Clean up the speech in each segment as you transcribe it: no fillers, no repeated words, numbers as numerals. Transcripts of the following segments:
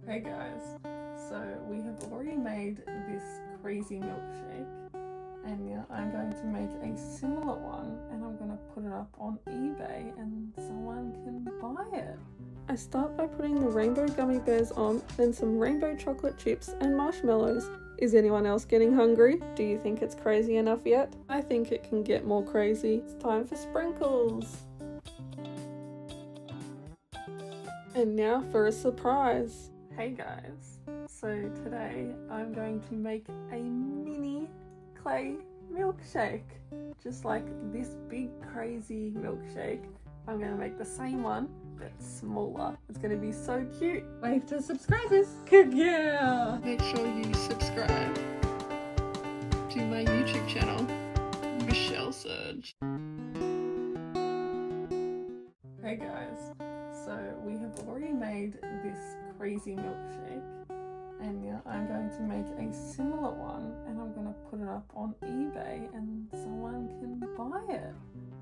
Hey guys, so we have already made this crazy milkshake and now I'm going to make a similar one and I'm going to put it up on eBay and someone can buy it. I start by putting the rainbow gummy bears on, then some rainbow chocolate chips and marshmallows. Is anyone else getting hungry? Do you think it's crazy enough yet? I think it can get more crazy. It's time for sprinkles. And now for a surprise. Hey guys, so today I'm going to make a mini clay milkshake. Just like this big crazy milkshake, I'm going to make the same one but smaller. It's going to be so cute. Wave to subscribers. Yeah! Make sure you subscribe to my YouTube channel, Michelle Surge. Hey guys, so we have already made this crazy milkshake and now I'm going to make a similar one and I'm going to put it up on eBay and someone can buy it.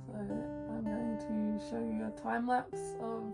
So I'm going to show you a time lapse of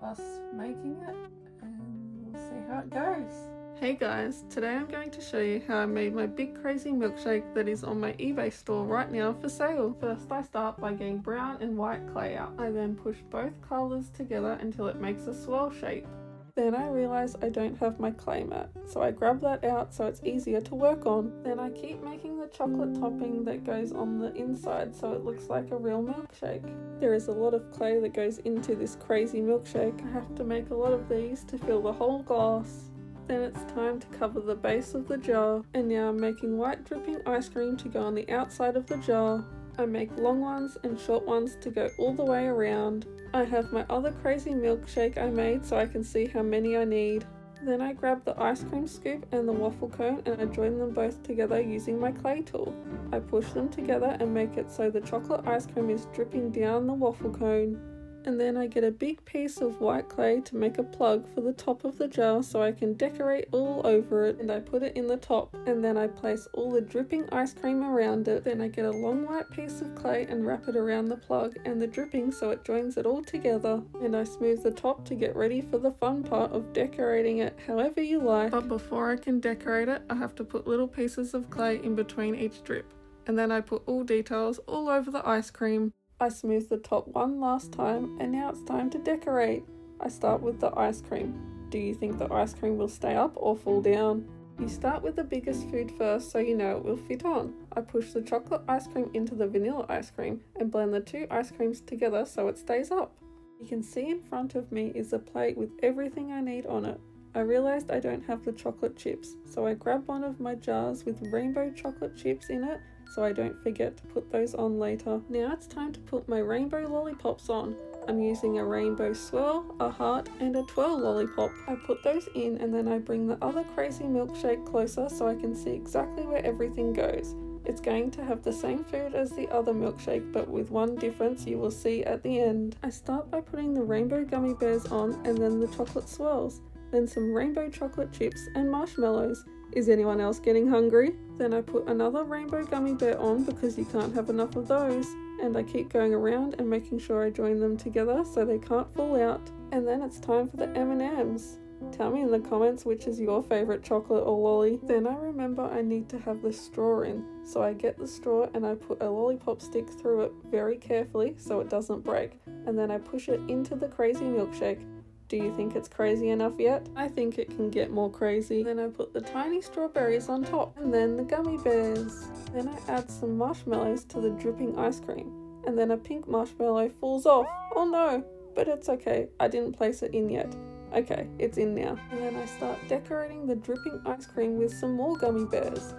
us making it and we'll see how it goes. Hey guys, today I'm going to show you how I made my big crazy milkshake that is on my eBay store right now for sale. First I start by getting brown and white clay out. I then push both colours together until it makes a swirl shape. Then I realise I don't have my clay mat, so I grab that out so it's easier to work on. Then I keep making the chocolate topping that goes on the inside so it looks like a real milkshake. There is a lot of clay that goes into this crazy milkshake. I have to make a lot of these to fill the whole glass. Then it's time to cover the base of the jar, and now I'm making white dripping ice cream to go on the outside of the jar. I make long ones and short ones to go all the way around. I have my other crazy milkshake I made so I can see how many I need. Then I grab the ice cream scoop and the waffle cone and I join them both together using my clay tool. I push them together and make it so the chocolate ice cream is dripping down the waffle cone. And then I get a big piece of white clay to make a plug for the top of the jar so I can decorate all over it, and I put it in the top, and then I place all the dripping ice cream around it. Then I get a long white piece of clay and wrap it around the plug and the dripping so it joins it all together, and I smooth the top to get ready for the fun part of decorating it however you like. But before I can decorate it, I have to put little pieces of clay in between each drip, and then I put all details all over the ice cream. I smooth the top one last time and now it's time to decorate. I start with the ice cream. Do you think the ice cream will stay up or fall down? You start with the biggest food first so you know it will fit on. I push the chocolate ice cream into the vanilla ice cream and blend the two ice creams together so it stays up. You can see in front of me is a plate with everything I need on it. I realized I don't have the chocolate chips, so I grab one of my jars with rainbow chocolate chips in it so I don't forget to put those on later. Now it's time to put my rainbow lollipops on. I'm using a rainbow swirl, a heart and a twirl lollipop. I put those in and then I bring the other crazy milkshake closer so I can see exactly where everything goes. It's going to have the same food as the other milkshake but with one difference you will see at the end. I start by putting the rainbow gummy bears on and then the chocolate swirls, then some rainbow chocolate chips and marshmallows. Is anyone else getting hungry? Then I put another rainbow gummy bear on because you can't have enough of those. And I keep going around and making sure I join them together so they can't fall out. And then it's time for the M&Ms. Tell me in the comments which is your favourite chocolate or lolly. Then I remember I need to have the straw in. So I get the straw and I put a lollipop stick through it very carefully so it doesn't break. And then I push it into the crazy milkshake. Do you think it's crazy enough yet? I think it can get more crazy. Then I put the tiny strawberries on top and then the gummy bears. Then I add some marshmallows to the dripping ice cream and then a pink marshmallow falls off. Oh no, but it's okay. I didn't place it in yet. Okay, it's in now. And then I start decorating the dripping ice cream with some more gummy bears.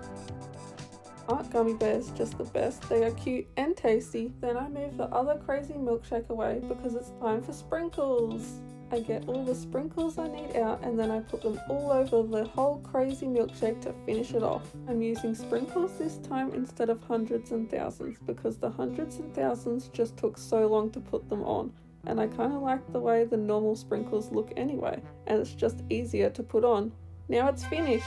Aren't gummy bears just the best? They are cute and tasty. Then I move the other crazy milkshake away because it's time for sprinkles. I get all the sprinkles I need out and then I put them all over the whole crazy milkshake to finish it off. I'm using sprinkles this time instead of hundreds and thousands because the hundreds and thousands just took so long to put them on, and I kind of like the way the normal sprinkles look anyway, and it's just easier to put on. Now it's finished.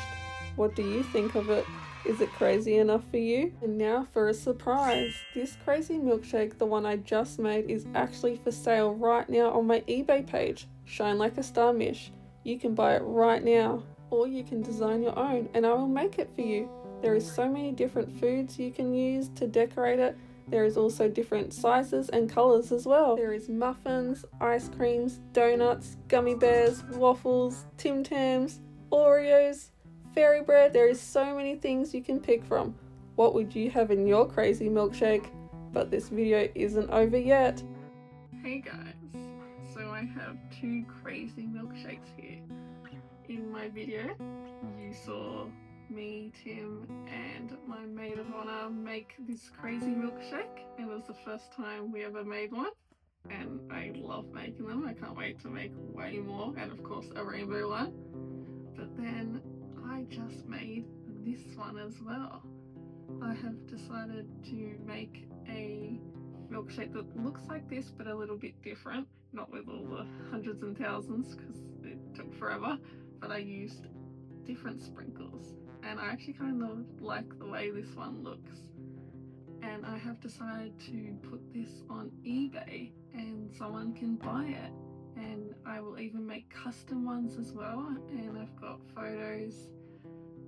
What do you think of it? Is it crazy enough for you? And now for a surprise. This crazy milkshake, the one I just made, is actually for sale right now on my eBay page, ShineLikaAStarMich. You can buy it right now, or you can design your own and I will make it for you. There is so many different foods you can use to decorate it. There is also different sizes and colours as well. There is muffins, ice creams, donuts, gummy bears, waffles, Tim Tams, Oreos, fairy bread. There is so many things you can pick from. What would you have in your crazy milkshake? But this video isn't over yet. Hey guys, so I have 2 crazy milkshakes here. In my video, you saw me, Tim, and my maid of honor make this crazy milkshake. It was the first time we ever made one, and I love making them. I can't wait to make way more, and of course a rainbow one. But then I just made this one as well. I have decided to make a milkshake that looks like this but a little bit different, not with all the hundreds and thousands because it took forever, but I used different sprinkles and I actually kind of like the way this one looks. And I have decided to put this on eBay and someone can buy it, and I will even make custom ones as well. And I've got photos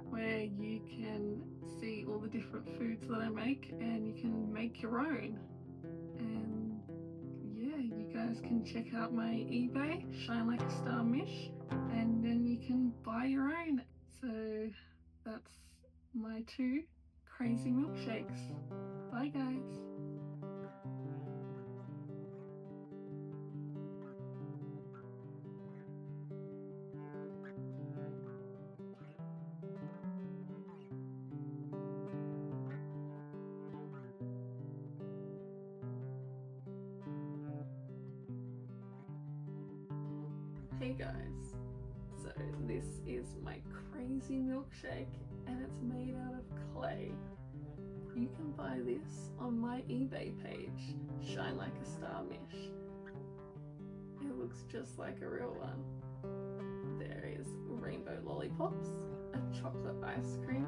where you can see all the different foods that I make and you can make your own. And yeah, you guys can check out my eBay, ShineLikaAStarMich, and then you can buy your own. So that's my 2 crazy milkshakes. Bye guys. Hey guys, so this is my crazy milkshake and it's made out of clay. You can buy this on my eBay page, ShineLikaAStarMich. It looks just like a real one. There is rainbow lollipops, a chocolate ice cream,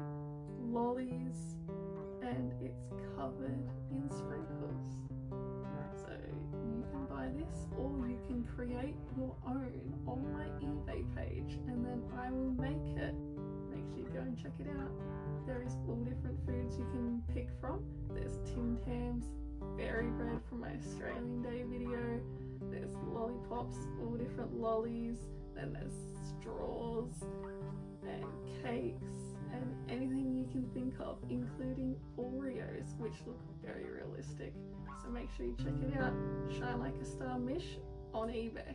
lollies, and it's covered in sprinkles. So you can buy this or you can create your own on my eBay page and then I will make it. Make sure you go and check it out. There is all different foods you can pick from. There's Tim Tams, fairy bread from my Australian Day video. There's lollipops, all different lollies. Then there's straws and cakes and anything you can think of, including Oreos, which look very realistic. So make sure you check it out, ShineLikaAStarMich on eBay.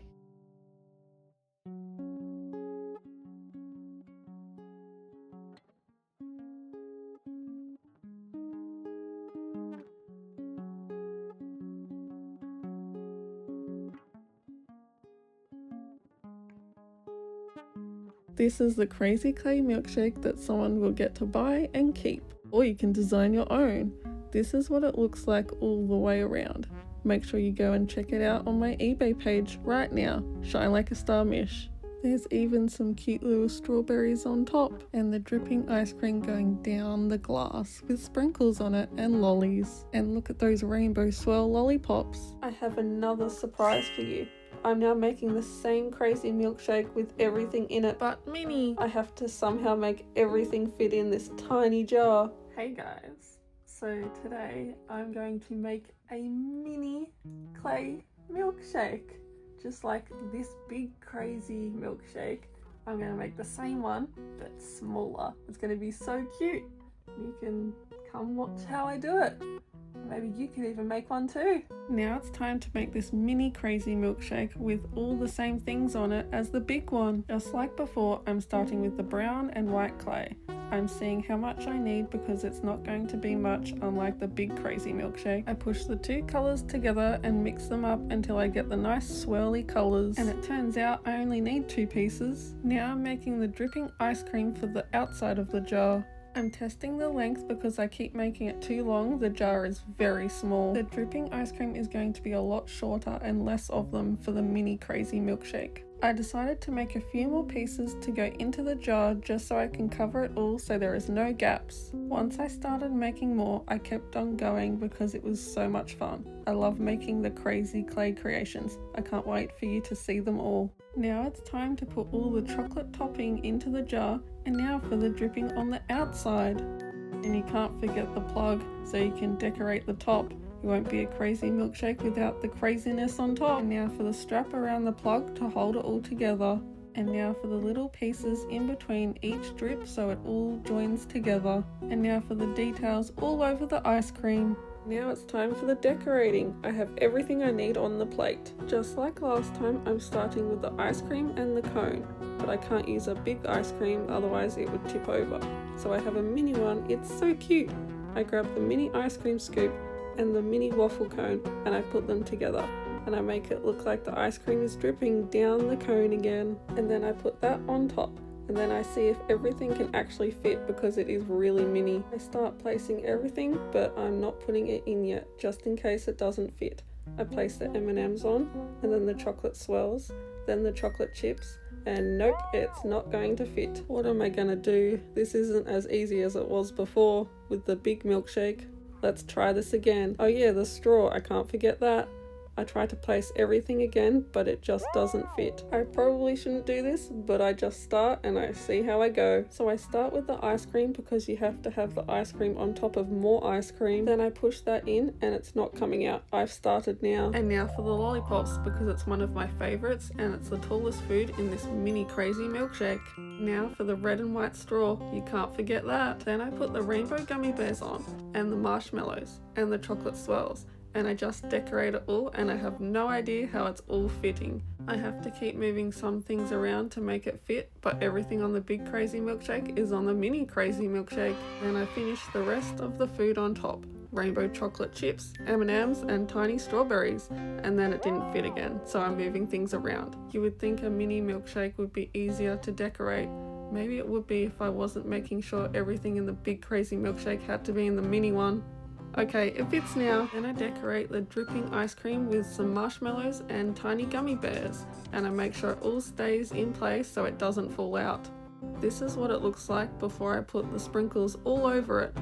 This is the Crazy Clay Milkshake that someone will get to buy and keep, or you can design your own. This is what it looks like all the way around. Make sure you go and check it out on my eBay page right now, ShineLikaAStarMich. There's even some cute little strawberries on top and the dripping ice cream going down the glass with sprinkles on it and lollies. And look at those rainbow swirl lollipops. I have another surprise for you. I'm now making the same crazy milkshake with everything in it, but mini. I have to somehow make everything fit in this tiny jar. Hey guys, so today I'm going to make a mini clay milkshake. Just like this big crazy milkshake, I'm going to make the same one, but smaller. It's going to be so cute. You can come watch how I do it. Maybe you could even make one too. Now it's time to make this mini crazy milkshake with all the same things on it as the big one. Just like before, I'm starting with the brown and white clay. I'm seeing how much I need because it's not going to be much, unlike the big crazy milkshake. I push the 2 colours together and mix them up until I get the nice swirly colours. And it turns out I only need 2 pieces. Now I'm making the dripping ice cream for the outside of the jar. I'm testing the length because I keep making it too long. The jar is very small. The dripping ice cream is going to be a lot shorter and less of them for the mini crazy milkshake. I decided to make a few more pieces to go into the jar just so I can cover it all so there is no gaps. Once I started making more, I kept on going because it was so much fun. I love making the crazy clay creations. I can't wait for you to see them all. Now it's time to put all the chocolate topping into the jar, and now for the dripping on the outside. And you can't forget the plug so you can decorate the top. It won't be a crazy milkshake without the craziness on top. And now for the strap around the plug to hold it all together. And now for the little pieces in between each drip so it all joins together. And now for the details all over the ice cream. Now it's time for the decorating. I have everything I need on the plate. Just like last time, I'm starting with the ice cream and the cone, but I can't use a big ice cream, otherwise it would tip over. So I have a mini one. It's so cute. I grab the mini ice cream scoop and the mini waffle cone and I put them together, and I make it look like the ice cream is dripping down the cone again, and then I put that on top, and then I see if everything can actually fit because it is really mini. I start placing everything, but I'm not putting it in yet just in case it doesn't fit. I place the M&Ms on, and then the chocolate swirls, then the chocolate chips, and nope, it's not going to fit. What am I gonna do? This isn't as easy as it was before with the big milkshake. Let's try this again. Oh yeah, the straw, I can't forget that. I try to place everything again, but it just doesn't fit. I probably shouldn't do this, but I just start and I see how I go. So I start with the ice cream because you have to have the ice cream on top of more ice cream. Then I push that in and it's not coming out. I've started now. And now for the lollipops because it's one of my favorites and it's the tallest food in this mini crazy milkshake. Now for the red and white straw, you can't forget that. Then I put the rainbow gummy bears on and the marshmallows and the chocolate swirls. And I just decorate it all and I have no idea how it's all fitting. I have to keep moving some things around to make it fit, but everything on the big crazy milkshake is on the mini crazy milkshake. And I finish the rest of the food on top. Rainbow chocolate chips, M&Ms and tiny strawberries. And then it didn't fit again, so I'm moving things around. You would think a mini milkshake would be easier to decorate. Maybe it would be if I wasn't making sure everything in the big crazy milkshake had to be in the mini one. Okay, it fits now. Then I decorate the dripping ice cream with some marshmallows and tiny gummy bears, and I make sure it all stays in place so it doesn't fall out. This is what it looks like before I put the sprinkles all over it.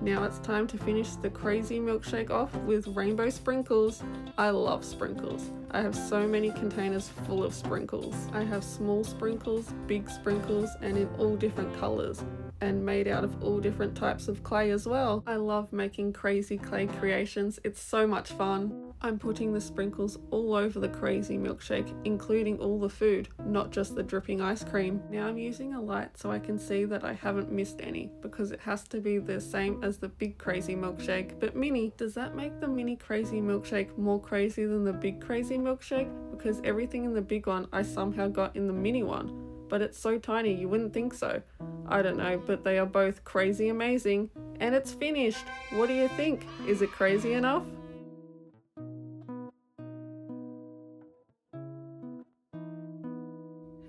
Now it's time to finish the crazy milkshake off with rainbow sprinkles. I love sprinkles. I have so many containers full of sprinkles. I have small sprinkles, big sprinkles, and in all different colors, and made out of all different types of clay as well. I love making crazy clay creations. It's so much fun. I'm putting the sprinkles all over the crazy milkshake, including all the food, not just the dripping ice cream. Now I'm using a light so I can see that I haven't missed any, because it has to be the same as the big crazy milkshake, but mini. Does that make the mini crazy milkshake more crazy than the big crazy milkshake? Because everything in the big one I somehow got in the mini one. But it's so tiny you wouldn't think so. I don't know, but they are both crazy amazing. And it's finished. What do you think? Is it crazy enough?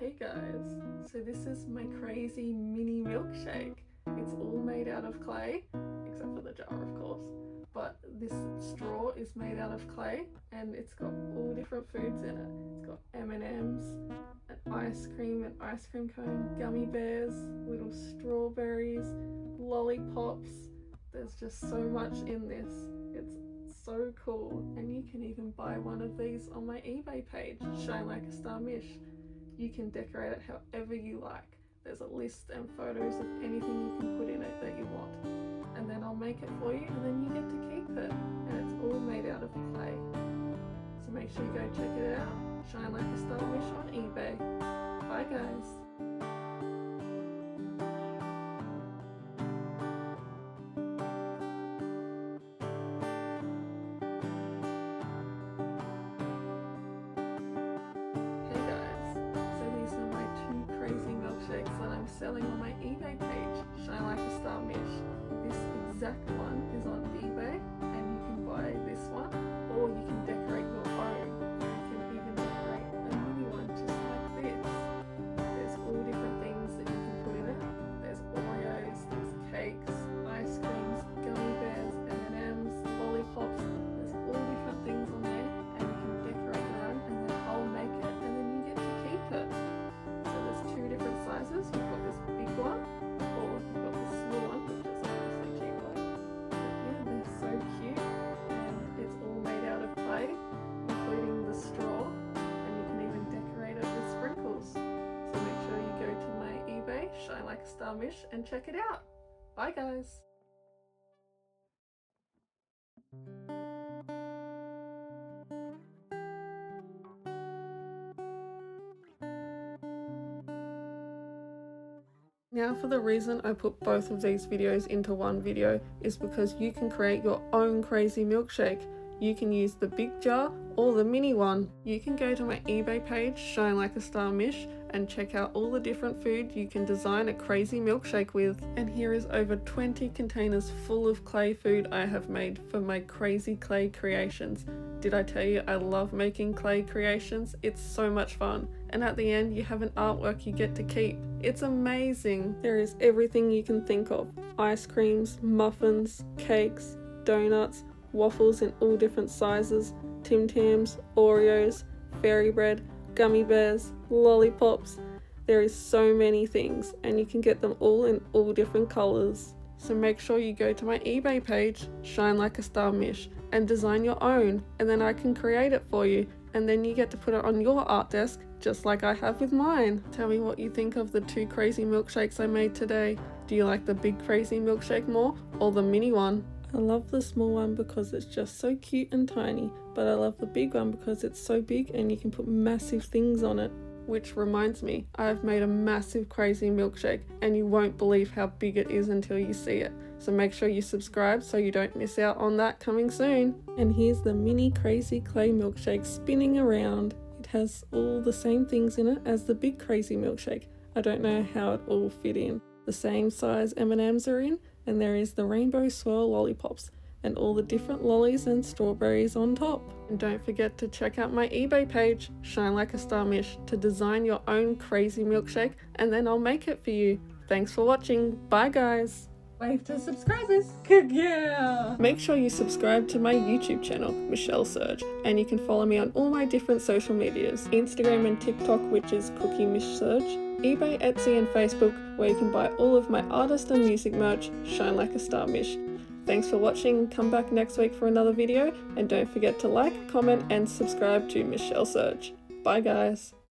Hey guys, so this is my crazy mini milkshake. It's all made out of clay, except for the jar of course. But this straw is made out of clay and it's got all different foods in it. It's got M&Ms, an ice cream cone, gummy bears, little strawberries, lollipops. There's just so much in this. It's so cool. And you can even buy one of these on my eBay page, ShineLikaAStarMich. You can decorate it however you like. There's a list and photos of anything you can put in it that you want. And then I'll make it for you and then you get to keep it. And it's all made out of clay. So make sure you go check it out. ShineLikaAStarMich on eBay. Bye guys. That I'm selling on my eBay page, ShineLikaAStarMich. This exact one is on eBay and you can buy this one or you can decorate your own. You can even decorate a mini one just like this. There's all different things that you can put in it. There's Oreos, there's cakes, ice creams, gummy bears, M&Ms, lollipops. There's all different things on there and you can decorate your own and then I'll make it and then you get to keep it. ShineLikaAStarMich and check it out. Bye guys. Now for the reason I put both of these videos into one video is because you can create your own crazy milkshake. You can use the big jar or the mini one. You can go to my eBay page, ShineLikaAStarMich, and check out all the different food you can design a crazy milkshake with. And here is over 20 containers full of clay food I have made for my crazy clay creations. Did I tell you I love making clay creations? It's so much fun. And at the end you have an artwork you get to keep. It's amazing. There is everything you can think of. Ice creams, muffins, cakes, donuts, waffles in all different sizes, Tim Tams, Oreos, fairy bread, gummy bears, lollipops. There is so many things and you can get them all in all different colours. So make sure you go to my eBay page, ShineLikaAStarMich, and design your own, and then I can create it for you, and then you get to put it on your art desk just like I have with mine. Tell me what you think of the 2 crazy milkshakes I made today. Do you like the big crazy milkshake more or the mini one? I love the small one because it's just so cute and tiny, but I love the big one because it's so big and you can put massive things on it. Which reminds me, I have made a massive crazy milkshake and you won't believe how big it is until you see it. So make sure you subscribe so you don't miss out on that coming soon. And here's the mini crazy clay milkshake spinning around. It has all the same things in it as the big crazy milkshake. I don't know how it all fit in. The same size M&Ms are in, and there is the rainbow swirl lollipops and all the different lollies and strawberries on top. And don't forget to check out my eBay page, ShineLikaAStarMich, to design your own crazy milkshake, and then I'll make it for you. Thanks for watching. Bye guys. Wave to subscribers. Yeah. Make sure you subscribe to my YouTube channel, Michelle Surge, and you can follow me on all my different social medias, Instagram and TikTok, which is CookieMichSurge, eBay, Etsy and Facebook, where you can buy all of my artist and music merch, ShineLikaAStarMich. Thanks for watching. Come back next week for another video, and don't forget to like, comment and subscribe to Michelle Surge. Bye guys.